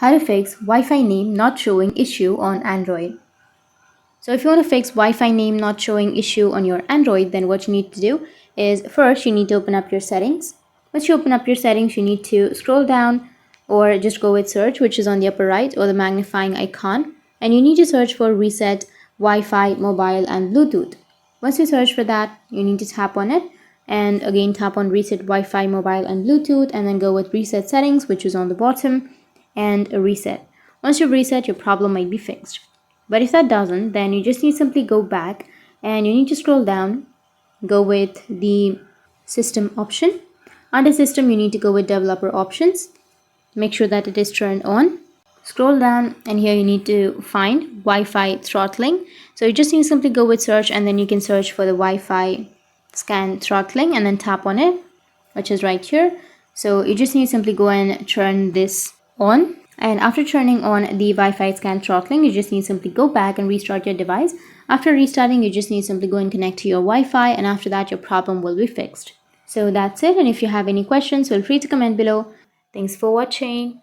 How to fix Wi-Fi name not showing issue on Android. So if you want to fix Wi-Fi name not showing issue on your Android, then what you need to do is first you need to open up your settings. Once you open up your settings, you need to scroll down or just go with search, which is on the upper right, or the magnifying icon, and you need to search for reset Wi-Fi mobile and Bluetooth. Once you search for that, you need to tap on it and again tap on reset Wi-Fi mobile and Bluetooth, and then go with reset settings, which is on the bottom, and a reset. Once you reset, your problem might be fixed. But if that doesn't, then you just need to simply go back and you need to scroll down, go with the system option. Under system, you need to go with developer options. Make sure that it is turned on. Scroll down and here you need to find Wi-Fi throttling. So you just need to simply go with search, and then you can search for the Wi-Fi scan throttling and then tap on it, which is right here. So you just need to simply go and turn this on. And after turning on the Wi-Fi scan throttling, you just need to simply go back and restart your device. After restarting, you just need to simply go and connect to your Wi-Fi, and after that your problem will be fixed. So that's it, and if you have any questions, feel free to comment below. Thanks for watching.